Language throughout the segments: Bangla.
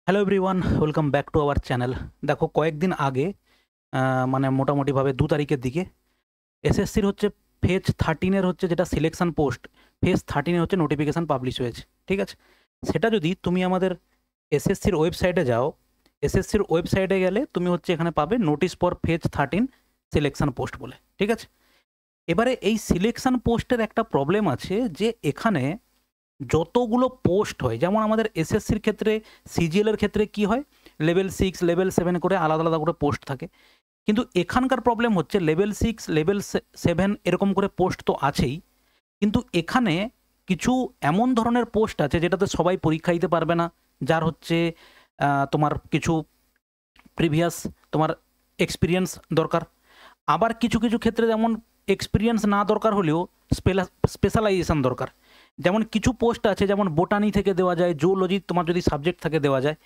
Hello everyone, welcome back to our channel. দেখো কয়েকদিন আগে মানে মোটামুটিভাবে 2 তারিখের দিকে এসএসসির হচ্ছে ফেজ 13 এর হচ্ছে যেটা সিলেকশন পোস্ট, ফেজ 13 এ হচ্ছে নোটিফিকেশন পাবলিশ হয়েছে। ঠিক আছে? সেটা যদি তুমি আমাদের এসএসসির ওয়েবসাইটে যাও, এসএসসির ওয়েবসাইটে গেলে তুমি হচ্ছে এখানে পাবে notice for phase 13 selection post বলে। ঠিক আছে? এবারে এই সিলেকশন পোস্টের একটা প্রবলেম আছে যে এখানে যতগুলো পোস্ট হয়, যেমন আমাদের এসএসসির ক্ষেত্রে সিজিএল এর ক্ষেত্রে কি হয়, লেভেল 6 লেভেল 7 করে আলাদা আলাদা করে পোস্ট থাকে। কিন্তু এখানকার প্রবলেম হচ্ছে লেভেল 6 লেভেল 7 এরকম করে পোস্ট তো আছেই, কিন্তু এখানে কিছু এমন ধরনের পোস্ট আছে যেটাতে সবাই পরীক্ষা দিতে পারবে না, যার হচ্ছে তোমার কিছু প্রিভিয়াস তোমার এক্সপিরিয়েন্স দরকার। আবার কিছু কিছু ক্ষেত্রে যেমন এক্সপিরিয়েন্স না দরকার হলেও স্পেশালাইজেশন দরকার। যেমন কিছু পোস্ট আছে, যেমন বোটানি থেকে দেওয়া যায়, জুওলজি তোমার যদি সাবজেক্ট থাকে দেওয়া যায়।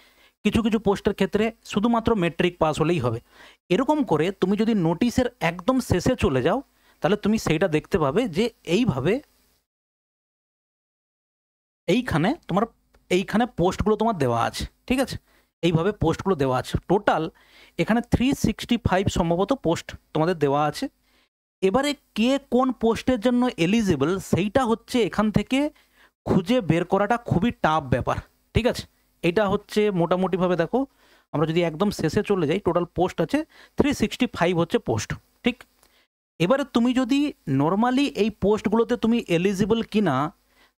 কিছু কিছু পোস্টের ক্ষেত্রে শুধুমাত্র মেট্রিক পাস হলেই হবে। এরকম করে তুমি যদি নোটিশের একদম শেষে চলে যাও, তাহলে তুমি সেইটা দেখতে পাবে যে এইভাবে এইখানে পোস্টগুলো তোমার দেওয়া আছে। ঠিক আছে? এইভাবে পোস্টগুলো দেওয়া আছে। টোটাল এখানে 365 সম্ভবত পোস্ট তোমাদের দেওয়া আছে। এবারে কে কোন পোস্টের জন্য এলিজিবল সেইটা হচ্ছে এখান থেকে খুঁজে বের করাটা খুবই টাফ ব্যাপার। ঠিক আছে? এটা হচ্ছে মোটামুটিভাবে দেখো, আমরা যদি একদম শেষে চলে যাই, টোটাল পোস্ট আছে 365 হচ্ছে পোস্ট। ঠিক? এবারে তুমি যদি নর্মালি এই পোস্টগুলোতে তুমি এলিজিবল কিনা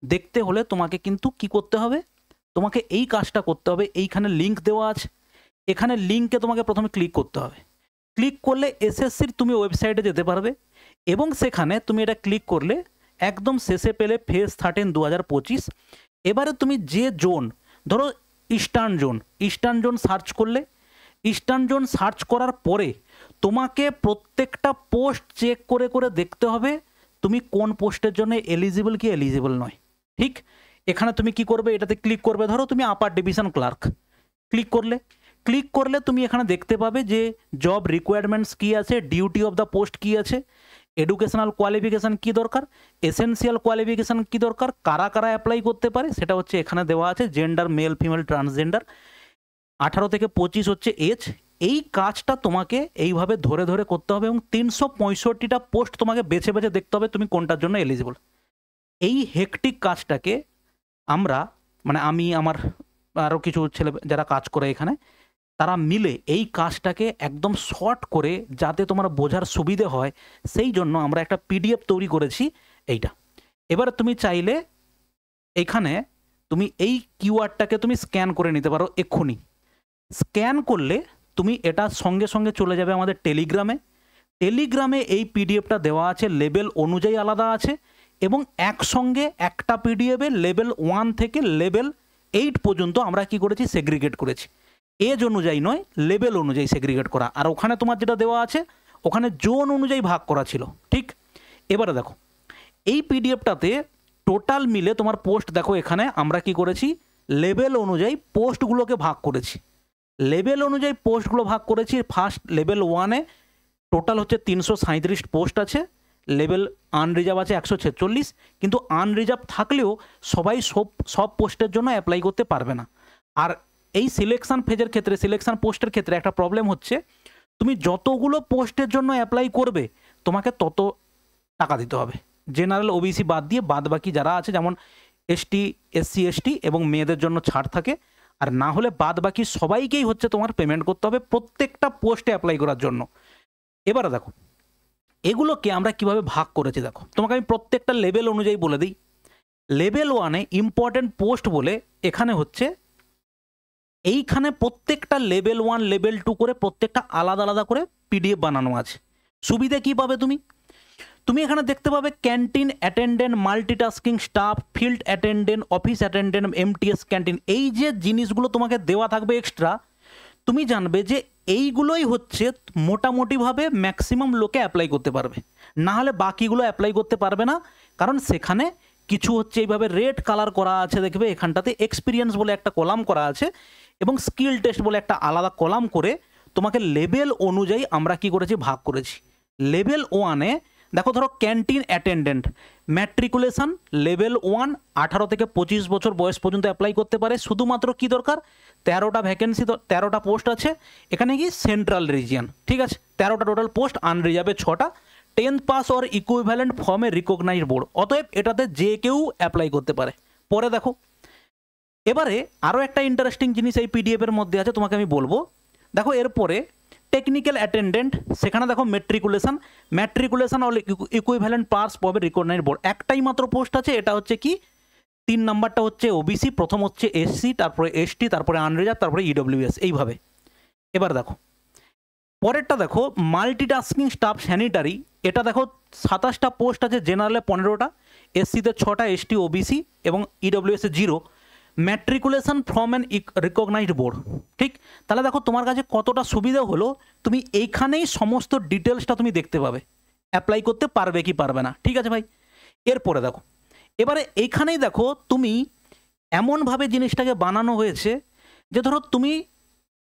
দেখতে হলে তোমাকে কিন্তু কি করতে হবে, তোমাকে এই কাজটা করতে হবে। এইখানে লিঙ্ক দেওয়া আছে, এখানে লিঙ্কে তোমাকে প্রথমে ক্লিক করতে হবে। ক্লিক করলে এসএসসির তুমি ওয়েবসাইটে যেতে পারবে এবং সেখানে তুমি এটা ক্লিক করলে একদম শেষে পেলে ফেজ 13 2025। এবারে তুমি যে জোন, ধরো ইস্টার্ন জোন সার্চ করলে, ইস্টার্ন জোন সার্চ করার পরে তোমাকে প্রত্যেকটা পোস্ট চেক করে করে দেখতে হবে তুমি কোন পোস্টের জন্য এলিজিবল কি এলিজিবল নয়। ঠিক? এখানে তুমি কি করবে, এটাতে ক্লিক করবে। ধরো তুমি আপার ডিভিশন ক্লার্ক ক্লিক করলে তুমি এখানে দেখতে পাবে যে জব রিকোয়ারমেন্টস কী আছে, ডিউটি অফ দ্য পোস্ট কী আছে, এডুকেশনাল কোয়ালিফিকেশান কী দরকার, এসেন্সিয়াল কোয়ালিফিকেশান কী দরকার, কারা কারা অ্যাপ্লাই করতে পারে সেটা হচ্ছে এখানে দেওয়া আছে। জেন্ডার মেল ফিমেল ট্রান্সজেন্ডার, 18 থেকে 25 হচ্ছে এজ। এই কাজটা তোমাকে এইভাবে ধরে ধরে করতে হবে এবং 365টা পোস্ট তোমাকে বেছে বেছে দেখতে হবে তুমি কোনটার জন্য এলিজিবল। এই হেকটিক কাজটাকে আমরা, মানে আমি, আমার আরও কিছু ছেলে যারা কাজ করে এখানে, তারা মিলে এই কাজটাকে একদম শর্ট করে যাতে তোমার বোঝার সুবিধে হয় সেই জন্য আমরা একটা পিডিএফ তৈরি করেছি এইটা। এবারে তুমি চাইলে এখানে তুমি এই কিওয়ার্ডটাকে তুমি স্ক্যান করে নিতে পারো এক্ষুনি। স্ক্যান করলে তুমি এটা সঙ্গে সঙ্গে চলে যাবে আমাদের টেলিগ্রামে এই পিডিএফটা দেওয়া আছে, লেভেল অনুযায়ী আলাদা আছে এবং একসঙ্গে একটা পিডিএফে লেভেল 1 থেকে লেভেল 8 পর্যন্ত আমরা কি করেছি, সেগ্রিগেট করেছি। এজ অনুযায়ী নয়, লেভেল অনুযায়ী সেগ্রিগেট করা। আর ওখানে তোমার যেটা দেওয়া আছে ওখানে জোন অনুযায়ী ভাগ করা ছিল। ঠিক? এবারে দেখো এই পিডিএফটাতে টোটাল মিলে তোমার পোস্ট দেখো, এখানে আমরা কি করেছি, লেভেল অনুযায়ী পোস্টগুলোকে ভাগ করেছি। ফার্স্ট লেভেল 1-এ টোটাল হচ্ছে 337 পোস্ট আছে, লেভেল আনরিজার্ভ আছে 146। কিন্তু আনরিজার্ভ থাকলেও সবাই সব পোস্টের জন্য অ্যাপ্লাই করতে পারবে না। আর এই সিলেকশন ফেজের ক্ষেত্রে, সিলেকশন পোস্টের ক্ষেত্রে একটা প্রবলেম হচ্ছে, তুমি যতগুলো পোস্টের জন্য অ্যাপ্লাই করবে তোমাকে তত টাকা দিতে হবে। জেনারেল ওবিসি বাদ দিয়ে বাদ বাকি যারা আছে, যেমন এসটি এসসি এসটি এবং মেয়েদের জন্য ছাড় থাকে, আর না হলে বাদ বাকি সবাইকেই হচ্ছে তোমার পেমেন্ট করতে হবে প্রত্যেকটা পোস্টে অ্যাপ্লাই করার জন্য। এবারে দেখো এগুলোকে আমরা কিভাবে ভাগ করেছি। দেখো তোমাকে আমি প্রত্যেকটা লেভেল অনুযায়ী বলে দিই। লেভেল 1-এ ইম্পর্টেন্ট পোস্ট বলে এখানে হচ্ছে, এইখানে প্রত্যেকটা লেভেল 1 লেভেল 2 করে প্রত্যেকটা আলাদা আলাদা করে পিডিএফ বানানো আছে। সুবিধে কী পাবে তুমি এখানে দেখতে পাবে canteen attendant, multitasking staff, field attendant, office attendant, MTS canteen. এই যে জিনিসগুলো তোমাকে দেওয়া থাকবে এক্সট্রা, তুমি জানবে যে এইগুলোই হচ্ছে মোটামুটিভাবে ম্যাক্সিমাম লোকে অ্যাপ্লাই করতে পারবে, না হলে বাকিগুলো অ্যাপ্লাই করতে পারবে না। কারণ সেখানে কিছু হচ্ছে এইভাবে রেড কালার করা আছে, দেখবে এখানটাতে এক্সপিরিয়েন্স বলে একটা কলাম করা আছে এবং স্কিল টেস্ট বলে একটা আলাদা কলাম করে তোমাকে লেভেল অনুযায়ী আমরা কি করেছি, ভাগ করেছি। লেভেল 1-এ দেখো ধরো ক্যান্টিন অ্যাটেন্ডেন্ট, ম্যাট্রিকুলেশন লেভেল 1, 18 থেকে 25 বছর বয়স পর্যন্ত অ্যাপ্লাই করতে পারে। শুধুমাত্র কি দরকার, 13টা ভ্যাকেন্সি, 13টা পোস্ট আছে এখানে, কি সেন্ট্রাল রিজিয়ন, ঠিক আছে, 13টা টোটাল পোস্ট, আনরিজার্ভে 6টা, 10th পাস অর ইকুইভ্যালেন্ট ফর্মে রিকগনাইজড বোর্ড, অতএব এটাতে যে কেউ অ্যাপ্লাই করতে পারে। পরে দেখো এবারে আরও একটা ইন্টারেস্টিং জিনিস এই পিডিএফের মধ্যে আছে, তোমাকে আমি বলবো। দেখো এরপরে টেকনিক্যাল অ্যাটেন্ডেন্ট, সেখানে দেখো ম্যাট্রিকুলেশন অল ইকুইভ্যালেন্ট পাস পাবে রিকগনাইজড বোর্ড, একটাই মাত্র পোস্ট আছে, এটা হচ্ছে কি 3 নাম্বারটা হচ্ছে ওবিসি, প্রথম হচ্ছে এসসি, তারপরে এসটি, তারপরে আনরিজার্ভ, তারপরে ইডব্লিউএস, এইভাবে। এবার দেখো পরেরটা দেখো মাল্টিটাস্কিং স্টাফ স্যানিটারি, এটা দেখো 27টা পোস্ট আছে, জেনারেলে 15টা, এসসিতে 6টা, এসটি ওবিসি এবং ইডব্লিউএসে 0, matriculation from an recognized board, ঠিক। তাহলে দেখো তোমার কাছে কতটা সুবিধা হলো, তুমি এইখানেই সমস্ত ডিটেলসটা তুমি দেখতে পাবে, অ্যাপ্লাই করতে পারবে কি পারবে না, ঠিক আছে ভাই। এরপরে দেখো এবারে এইখানেই দেখো তুমি এমনভাবে জিনিসটাকে বানানো হয়েছে যে ধরো তুমি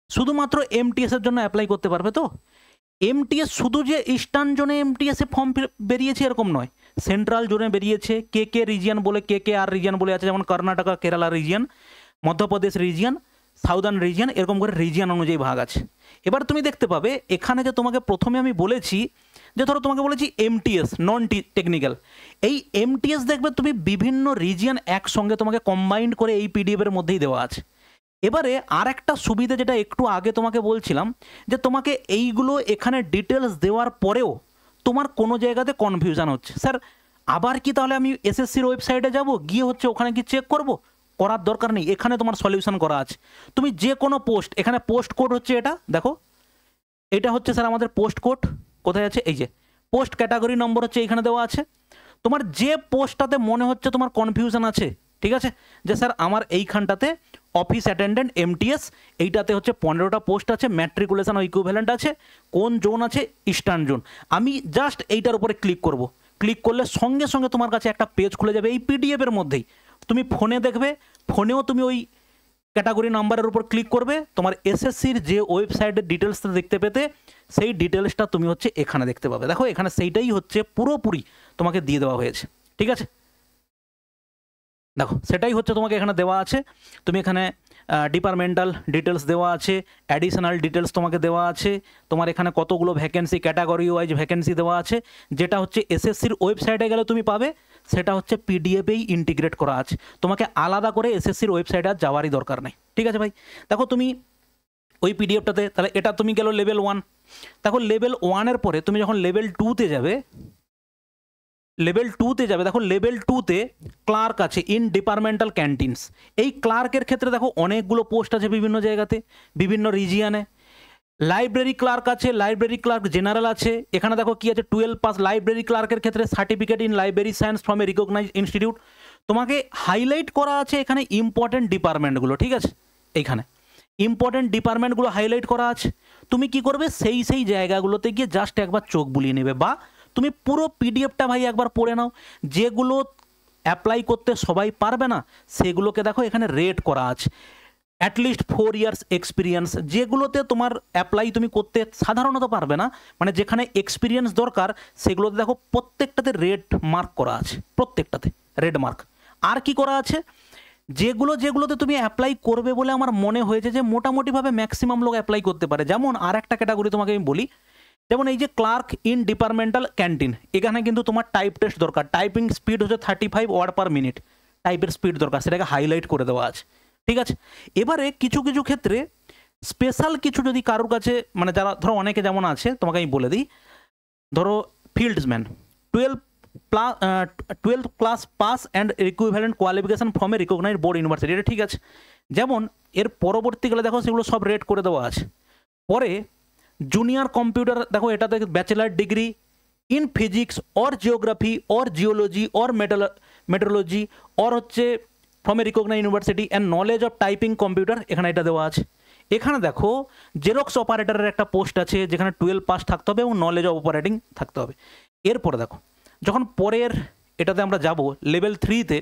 শুধুমাত্র এমটিএসের জন্য অ্যাপ্লাই করতে পারবে। তো এমটিএস শুধু যে ইস্টার্ন জোনে এমটিএসে ফর্ম বেরিয়েছে এরকম নয়, সেন্ট্রাল জোনে বেরিয়েছে, কে রিজিয়ন বলে, কে আর রিজিয়ন বলে আছে, যেমন Karnataka, Kerala region, Madhya Pradesh region, southern region, এরকম করে রিজিয়ন অনুযায়ী ভাগ আছে। এবার তুমি দেখতে পাবে এখানে যে তোমাকে প্রথমে আমি বলেছি যে ধরো তোমাকে বলেছি এমটিএস নন টেকনিক্যাল, এই এমটিএস দেখবে তুমি বিভিন্ন রিজিয়ন একসঙ্গে তোমাকে কম্বাইন্ড করে এই পিডিএফের মধ্যেই দেওয়া আছে। এবারে আর একটা সুবিধা যেটা একটু আগে তোমাকে বলছিলাম, যে তোমাকে এইগুলো এখানে ডিটেলস দেওয়ার পরেও তোমার কোনো জায়গাতে কনফিউশন হচ্ছে, স্যার আবার কি তাহলে আমি এসএসসির ওয়েবসাইটে যাব, গিয়ে হচ্ছে ওখানে কি চেক করব, করার দরকার নেই, এখানে তোমার সলিউশন করা আছে। তুমি যে কোনো পোস্ট, এখানে পোস্ট কোড হচ্ছে এটা দেখো, এটা হচ্ছে স্যার আমাদের পোস্ট কোড, কোথায় আছে, এই যে পোস্ট ক্যাটাগরি নম্বর হচ্ছে এইখানে দেওয়া আছে। তোমার যে পোস্টটাতে মনে হচ্ছে তোমার কনফিউশন আছে, ঠিক আছে, যে স্যার আমার এইখানটাতে অফিস অ্যাটেন্ডেন্ট এমটিএস, এইটাতে হচ্ছে 15টা পোস্ট আছে, ম্যাট্রিকুলেশন ও ইকুইভ্যালেন্ট আছে, কোন জোন আছে, ইস্টার্ন জোন, আমি জাস্ট এইটার উপরে ক্লিক করব, ক্লিক করলে সঙ্গে সঙ্গে তোমার কাছে একটা পেজ খুলে যাবে এই পিডিএফের মধ্যেই, তুমি ফোনে দেখবে, ফোনেও তুমি ওই ক্যাটাগরি নাম্বারের উপর ক্লিক করবে, তোমার এসএসসির যে ওয়েবসাইটের ডিটেলসটা দেখতে পেতে সেই ডিটেলসটা তুমি হচ্ছে এখানে দেখতে পাবে। দেখো এখানে সেইটাই হচ্ছে পুরোপুরি তোমাকে দিয়ে দেওয়া হয়েছে, ঠিক আছে, দেখো সেটাই হচ্ছে তোমাকে এখানে দেওয়া আছে। তুমি এখানে ডিপার্টমেন্টাল ডিটেলস দেওয়া আছে, অ্যাডিশনাল ডিটেলস তোমাকে দেওয়া আছে, তোমার এখানে কতগুলো ভ্যাকেন্সি, ক্যাটাগরি ওয়াইজ ভ্যাকেন্সি দেওয়া আছে, যেটা হচ্ছে এসএসসির ওয়েবসাইটে গেলে তুমি পাবে, সেটা হচ্ছে পিডিএফেই ইন্টিগ্রেট করা আছে, তোমাকে আলাদা করে এসএসসির ওয়েবসাইটে আর যাওয়ারই দরকার নেই, ঠিক আছে ভাই। দেখো তুমি ওই পিডিএফটাতে, তাহলে এটা তুমি গেলো লেভেল 1, দেখো লেভেল 1-এর পরে তুমি যখন লেভেল 2-তে যাবে, দেখো লেভেল 2-তে ক্লার্ক আছে, ইন ডিপার্টমেন্টাল ক্যান্টিনস, এই ক্লার্কের ক্ষেত্রে দেখো অনেকগুলো পোস্ট আছে বিভিন্ন জায়গাতে, বিভিন্ন রিজিয়নে। লাইব্রেরি ক্লার্ক আছে, লাইব্রেরি ক্লার্ক জেনারেল আছে, এখানে দেখো কি আছে 12 পাস, লাইব্রেরি ক্লার্কের ক্ষেত্রে certificate in library science from a recognized institute, তোমাকে হাইলাইট করা আছে এখানে ইম্পর্টেন্ট ডিপার্টমেন্টগুলো, ঠিক আছে, এইখানে ইম্পর্টেন্ট ডিপার্টমেন্টগুলো হাইলাইট করা আছে। তুমি কি করবে, সেই জায়গাগুলোতে গিয়ে জাস্ট একবার চোখ বুলিয়ে নেবে, বা তুমি পুরো পিডিএফটা ভাই একবার পড়ে নাও, যেগুলো অ্যাপ্লাই করতে সবাই পারবে না সেগুলোকে দেখো এখানে রেট করা আছে, অ্যাটলিস্ট 4 ইয়ার্স এক্সপিরিয়েন্স, যেগুলোতে তোমার অ্যাপ্লাই তুমি করতে সাধারণত পারবে না, মানে যেখানে এক্সপিরিয়েন্স দরকার সেগুলোতে দেখো প্রত্যেকটাতে রেড মার্ক করা আছে, প্রত্যেকটাতে রেড মার্ক। আর কি করা আছে, যেগুলোতে তুমি অ্যাপ্লাই করবে বলে আমার মনে হয়েছে যে মোটামুটিভাবে ম্যাক্সিমাম লোক অ্যাপ্লাই করতে পারে, যেমন আর একটা ক্যাটাগরি তোমাকে আমি বলি, যেমন এই যে ক্লার্ক ইন ডিপার্টমেন্টাল ক্যান্টিন, এখানে কিন্তু তোমার টাইপ টেস্ট দরকার, টাইপিং স্পিড হচ্ছে 35 ওয়ার্ড পার মিনিট, টাইপের স্পিড দরকার, সেটাকে হাইলাইট করে দেওয়া আছে, ঠিক আছে। এবারে কিছু কিছু ক্ষেত্রে স্পেশাল কিছু যদি কারোর কাছে, মানে যারা ধরো অনেকে যেমন আছে, তোমাকে আমি বলে দিই, ধরো fieldsman 12 class pass and equivalent qualification from a recognized board university, এটা ঠিক আছে, যেমন এর পরবর্তীকালে দেখো সেগুলো সব রেট করে দেওয়া আছে। পরে জুনিয়র কম্পিউটার, দেখো এটাতে bachelor degree in physics or geography or geology or meteorology or হচ্ছে from a recognised university and knowledge of typing computer, এখানে এটা দেওয়া আছে। এখানে দেখো জেরক্স অপারেটরের একটা পোস্ট আছে, যেখানে 12 পাস থাকতে হবে এবং নলেজ অফ অপারেটিং থাকতে হবে। এরপরে দেখো যখন পরের এটাতে আমরা যাব লেভেল 3-তে,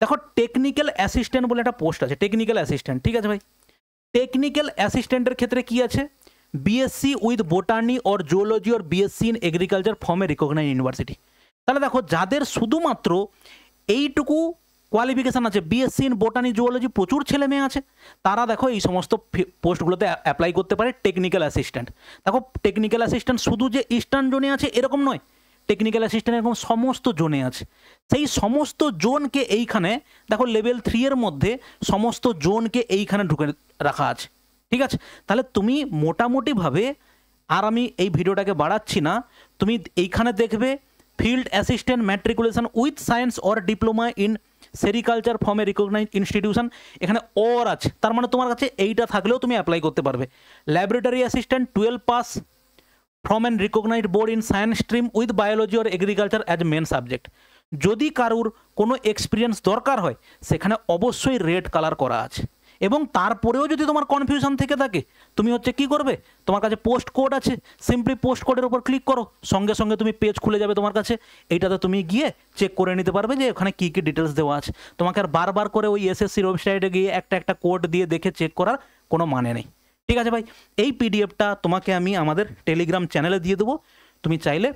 দেখো টেকনিক্যাল অ্যাসিস্ট্যান্ট বলে একটা পোস্ট আছে, টেকনিক্যাল অ্যাসিস্ট্যান্ট, ঠিক আছে ভাই। টেকনিক্যাল অ্যাসিস্ট্যান্টের ক্ষেত্রে কি আছে, BSc with botany or zoology or BSc in agriculture from a recognised university. তাহলে দেখো যাদের শুধুমাত্র এইটুকু কোয়ালিফিকেশান আছে, বিএসসি ইন বোটানি জুওলজি প্রচুর ছেলে মেয়ে আছে, তারা দেখো এই সমস্ত পোস্টগুলোতে অ্যাপ্লাই করতে পারে। টেকনিক্যাল অ্যাসিস্ট্যান্ট, দেখো টেকনিক্যাল অ্যাসিস্ট্যান্ট শুধু যে ইস্টার্ন জোনে আছে এরকম নয়, টেকনিক্যাল অ্যাসিস্ট্যান্ট এরকম সমস্ত জোনে আছে। সেই সমস্ত জোনকে এইখানে দেখো লেভেল 3 এর মধ্যে সমস্ত জোনকে এইখানে ঢুকে রাখা আছে, ঠিক আছে। তাহলে তুমি মোটামুটিভাবে, আর আমি এই ভিডিওটাকে বাড়াচ্ছি না, তুমি এইখানে দেখবে field assistant matriculation with science or diploma in sericulture from a recognized institution, এখানে অর আছে, তার মানে তোমার কাছে এইটা থাকলেও তুমি অ্যাপ্লাই করতে পারবে। Laboratory assistant 12 pass from an recognized board in science stream with biology or agriculture as main subject. যদি কারুর কোনো এক্সপিরিয়েন্স দরকার হয় সেখানে অবশ্যই রেড কালার করা আছে। এবং তারপরেও যদি তোমার কনফিউশন থেকে থাকে, তুমি হচ্ছে কি করবে, তোমার কাছে পোস্ট কোড আছে, সিম্পলি পোস্ট কোডের উপর ক্লিক করো, সঙ্গে সঙ্গে তুমি পেজ খুলে যাবে তোমার কাছে, এইটাতে তুমি গিয়ে চেক করে নিতে পারবে যে ওখানে কী কী ডিটেলস দেওয়া আছে। তোমাকে আর বারবার করে ওই এসএসসির ওয়েবসাইটে গিয়ে একটা একটা কোড দিয়ে দেখে চেক করার কোনো মানে নেই, ঠিক আছে ভাই। এই পিডিএফটা তোমাকে আমি আমাদের টেলিগ্রাম চ্যানেলে দিয়ে দেবো, তুমি চাইলে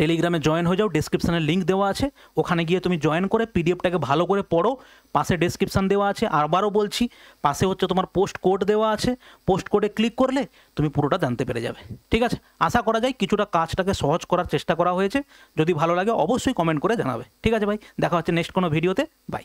টেলিগ্রামে জয়েন হয়ে যাও, ডেসক্রিপশানে লিঙ্ক দেওয়া আছে, ওখানে গিয়ে তুমি জয়েন করে পিডিএফটাকে ভালো করে পড়ো। পাশে ডেসক্রিপশান দেওয়া আছে, আবারও বলছি পাশে হচ্ছে তোমার পোস্ট কোড দেওয়া আছে, পোস্ট কোডে ক্লিক করলে তুমি পুরোটা জানতে পেরে যাবে, ঠিক আছে। আশা করা যায় কিছুটা কাজটাকে সহজ করার চেষ্টা করা হয়েছে। যদি ভালো লাগে অবশ্যই কমেন্ট করে জানাবে, ঠিক আছে ভাই। দেখা হচ্ছে নেক্সট কোনো ভিডিওতে, বাই।